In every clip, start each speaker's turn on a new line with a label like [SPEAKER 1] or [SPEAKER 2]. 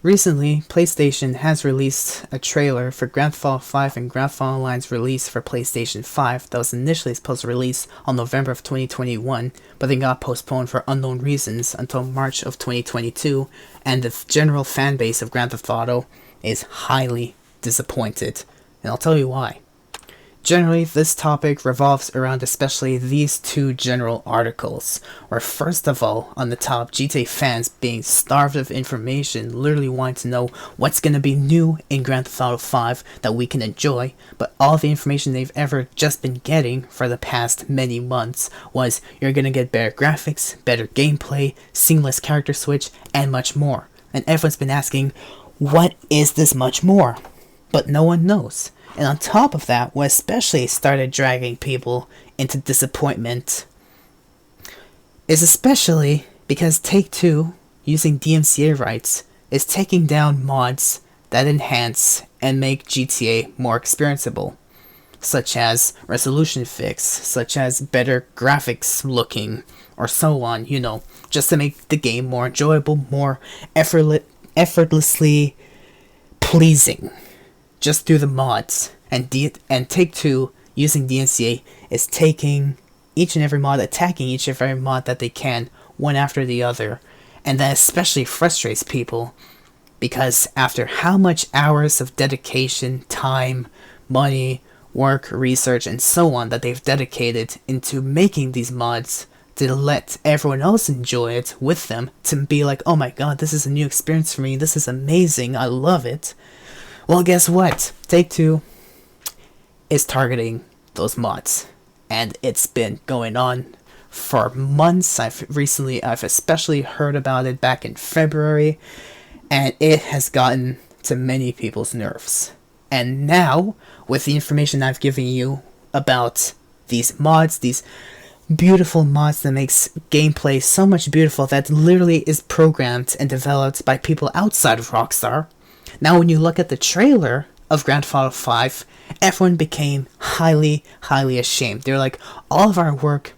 [SPEAKER 1] Recently, PlayStation has released a trailer for Grand Theft Auto 5 and Grand Theft Auto Online's release for PlayStation 5 that was initially supposed to release on November of 2021, but then got postponed for unknown reasons until March of 2022, and the general fan base of Grand Theft Auto is highly disappointed, and I'll tell you why. Generally, this topic revolves around especially these two general articles, where first of all, on the top, GTA fans being starved of information, literally wanting to know what's going to be new in Grand Theft Auto 5 that we can enjoy, but all the information they've ever just been getting for the past many months was you're going to get better graphics, better gameplay, seamless character switch, and much more. And everyone's been asking, what is this much more? But no one knows. And on top of that, what especially started dragging people into disappointment is especially because Take-Two, using DMCA rights, is taking down mods that enhance and make GTA more experienceable, such as resolution fix, such as better graphics looking, or so on, just to make the game more enjoyable, more effortlessly pleasing. Just through the mods, and Take-Two, using DMCA, is taking each and every mod, attacking each and every mod that they can, one after the other, and that especially frustrates people, because after how much hours of dedication, time, money, work, research, and so on that they've dedicated into making these mods, to let everyone else enjoy it with them, to be like, oh my god, this is a new experience for me, this is amazing, I love it. Well, guess what? Take-Two is targeting those mods, and it's been going on for months. I've especially heard about it back in February, and it has gotten to many people's nerves. And now, with the information I've given you about these mods, these beautiful mods that makes gameplay so much beautiful that literally is programmed and developed by people outside of Rockstar. Now, when you look at the trailer of Grand Theft Auto 5, everyone became highly, highly ashamed. They're like, all of our work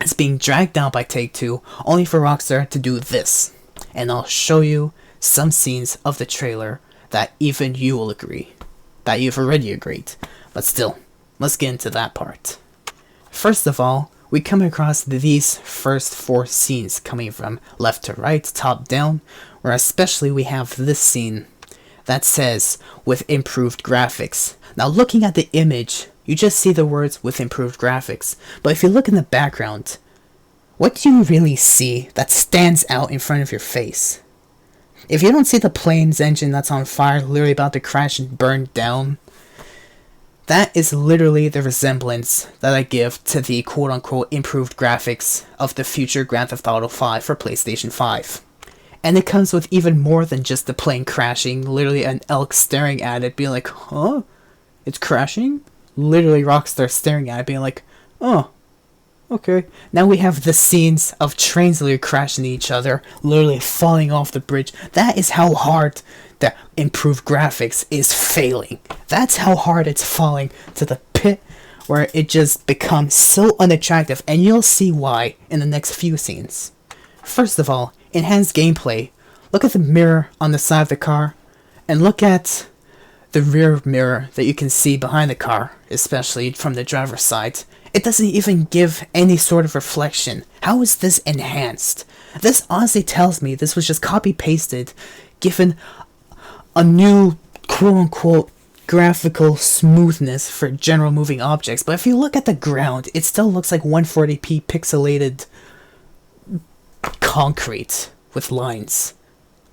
[SPEAKER 1] is being dragged down by Take-Two, only for Rockstar to do this. And I'll show you some scenes of the trailer that even you will agree, that you've already agreed. But still, let's get into that part. First of all, we come across these first 4 scenes coming from left to right, top down, where especially we have this scene that says, with improved graphics. Now, looking at the image, you just see the words, with improved graphics. But if you look in the background, what do you really see that stands out in front of your face? If you don't see the plane's engine that's on fire, literally about to crash and burn down, that is literally the resemblance that I give to the quote-unquote improved graphics of the future Grand Theft Auto 5 for PlayStation 5. And it comes with even more than just the plane crashing, literally an elk staring at it, being like, huh? It's crashing? Literally Rockstar staring at it, being like, oh, okay. Now we have the scenes of trains literally crashing each other, literally falling off the bridge. That is how hard the improved graphics is failing. That's how hard it's falling to the pit where it just becomes so unattractive, and you'll see why in the next few scenes. First of all, enhanced gameplay. Look at the mirror on the side of the car, and look at the rear mirror that you can see behind the car, especially from the driver's side. It doesn't even give any sort of reflection. How is this enhanced? This honestly tells me this was just copy-pasted, given a new quote-unquote graphical smoothness for general moving objects. But if you look at the ground, it still looks like 140p pixelated concrete with lines.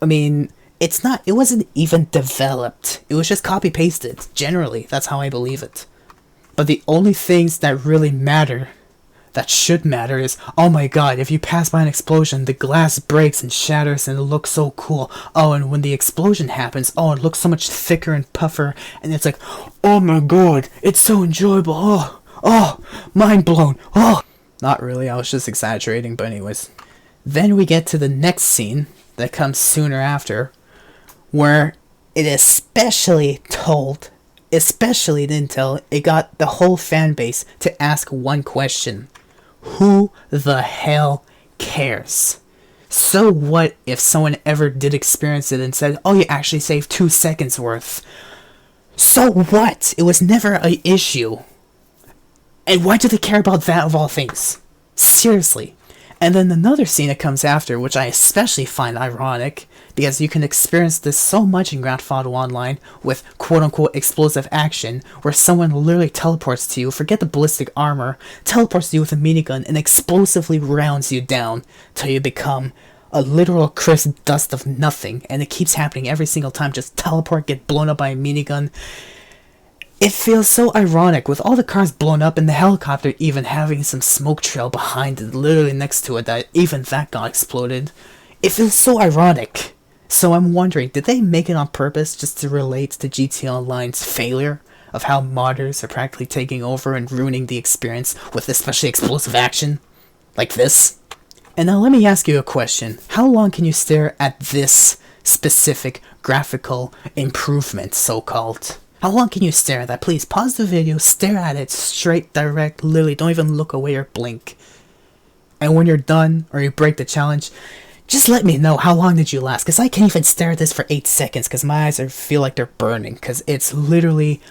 [SPEAKER 1] I mean, it wasn't even developed. It was just copy-pasted. Generally, that's how I believe it. But the only things that really matter, that should matter, is, oh my god, if you pass by an explosion, the glass breaks and shatters and it looks so cool. Oh, and when the explosion happens, oh, it looks so much thicker and puffer, and it's like, oh my god, it's so enjoyable. Oh, mind blown. Oh. Not really, I was just exaggerating, but anyways. Then we get to the next scene that comes sooner after, where it especially until it got the whole fan base to ask one question. Who the hell cares? So what if someone ever did experience it and said, oh, you actually saved 2 seconds worth? So what? It was never an issue. And why do they care about that of all things? Seriously. And then another scene that comes after, which I especially find ironic, because you can experience this so much in Grand Theft Auto Online with quote-unquote explosive action, where someone literally teleports to you, forget the ballistic armor, teleports to you with a minigun and explosively rounds you down till you become a literal crisp dust of nothing, and it keeps happening every single time. Just teleport, get blown up by a minigun. It feels so ironic with all the cars blown up and the helicopter even having some smoke trail behind it, literally next to it, that even that got exploded. It feels so ironic. So I'm wondering, did they make it on purpose just to relate to GTA Online's failure of how modders are practically taking over and ruining the experience with especially explosive action like this? And now let me ask you a question. How long can you stare at this specific graphical improvement, so-called? How long can you stare at that? Please pause the video, stare at it straight, direct, literally, don't even look away or blink. And when you're done, or you break the challenge, just let me know how long did you last, because I can't even stare at this for 8 seconds, because my eyes feel like they're burning, because it's literally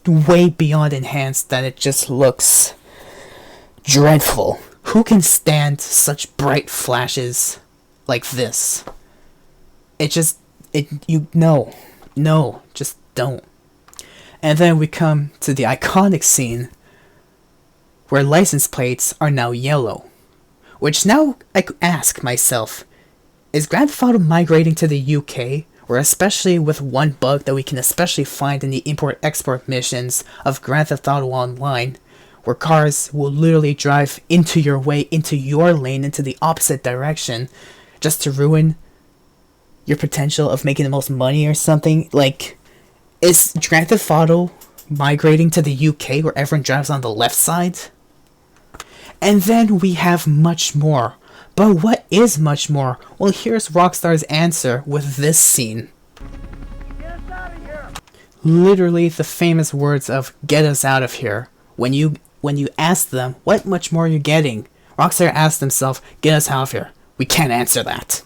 [SPEAKER 1] way beyond enhanced that it just looks dreadful. Who can stand such bright flashes like this? Just don't. And then we come to the iconic scene where license plates are now yellow. Which now I ask myself, is Grand Theft Auto migrating to the UK? Or especially with one bug that we can especially find in the import-export missions of Grand Theft Auto Online, where cars will literally drive into your way, into your lane, into the opposite direction, just to ruin your potential of making the most money or something. Like, is Grand Theft Auto migrating to the UK where everyone drives on the left side? And then we have much more. But what is much more? Well, here's Rockstar's answer with this scene. Get us out of here. Literally the famous words of "get us out of here." When you ask them, what much more are you getting? Rockstar asked themselves, get us out of here. We can't answer that.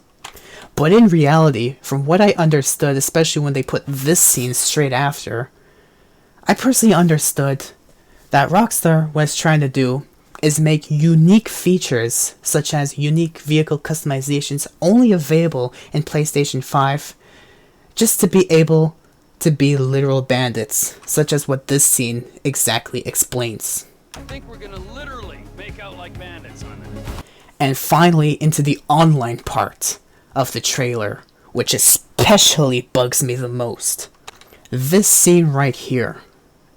[SPEAKER 1] But in reality, from what I understood, especially when they put this scene straight after, I personally understood that Rockstar was trying to do is make unique features, such as unique vehicle customizations, only available in PlayStation 5, just to be able to be literal bandits, such as what this scene exactly explains.
[SPEAKER 2] I think we're gonna literally make out like bandits on it.
[SPEAKER 1] And finally, into the online part of the trailer, which especially bugs me the most. This scene right here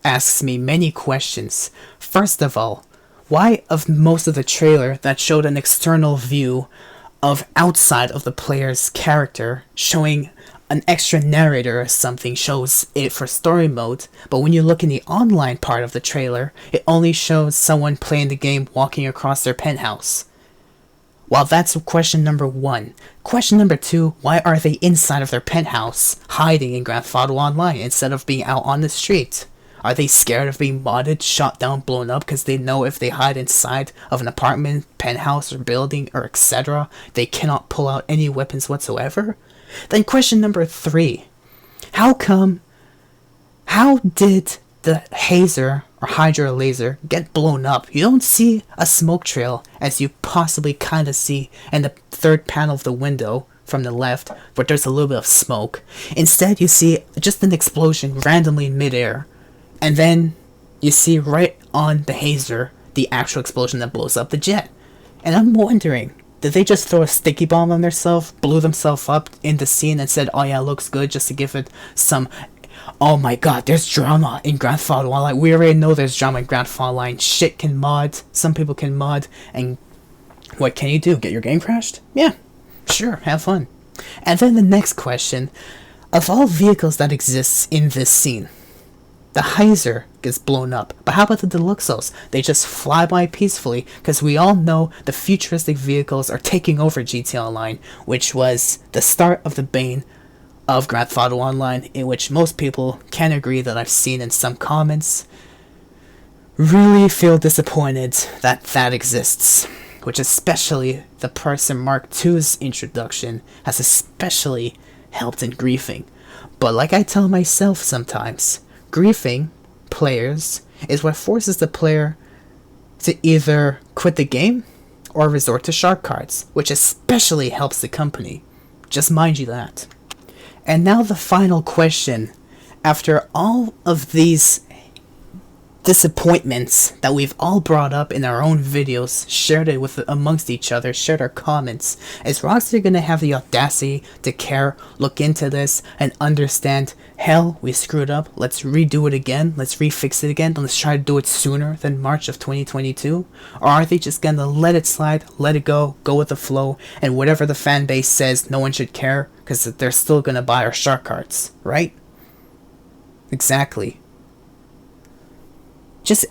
[SPEAKER 1] asks me many questions. First of all, why of most of the trailer that showed an external view of outside of the player's character, showing an extra narrator or something, shows it for story mode, but when you look in the online part of the trailer, it only shows someone playing the game walking across their penthouse? Well, that's question number 1. Question number 2, why are they inside of their penthouse, hiding in Grand Theft Auto Online instead of being out on the street? Are they scared of being modded, shot down, blown up, because they know if they hide inside of an apartment, penthouse, or building, or etc., they cannot pull out any weapons whatsoever? Then question number 3, how did the hazer or hydro laser get blown up? You don't see a smoke trail as you possibly kind of see in the third panel of the window from the left, but there's a little bit of smoke. Instead, you see just an explosion randomly in midair. And then you see right on the hazer the actual explosion that blows up the jet. And I'm wondering, did they just throw a sticky bomb on themselves, blew themselves up in the scene and said, oh yeah, looks good, just to give it some, oh my god, there's drama in Grand Theft Auto Online. We already know there's drama in Grand Theft Auto Online. Shit can mod, some people can mod, and what can you do? Get your game crashed? Yeah, sure, have fun. And then the next question, of all vehicles that exists in this scene, the Heiser gets blown up, but how about the Deluxos? They just fly by peacefully, because we all know the futuristic vehicles are taking over GTA Online, which was the start of the bane of Grand Theft Auto Online, in which most people can agree that I've seen in some comments really feel disappointed that that exists. which especially the Person Mark II's introduction has especially helped in griefing. But like I tell myself sometimes, griefing players is what forces the player to either quit the game or resort to shark cards, which especially helps the company. Just mind you that. And now the final question. After all of these disappointments that we've all brought up in our own videos, shared it with amongst each other, shared our comments, is Rockstar gonna have the audacity to care, look into this, and understand, hell, we screwed up, let's redo it again, let's refix it again, let's try to do it sooner than March of 2022? Or are they just gonna let it slide, let it go with the flow, and whatever the fan base says, no one should care, because they're still gonna buy our shark cards, right? Exactly. Just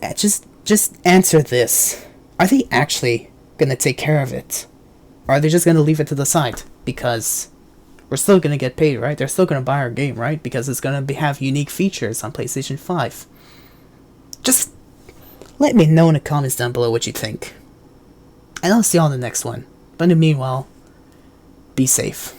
[SPEAKER 1] answer this. Are they actually gonna take care of it? Or are they just gonna leave it to the side? Because we're still gonna get paid, right? They're still gonna buy our game, right? Because it's gonna have unique features on PlayStation 5. Just let me know in the comments down below what you think. And I'll see you on the next one. But in the meanwhile, be safe.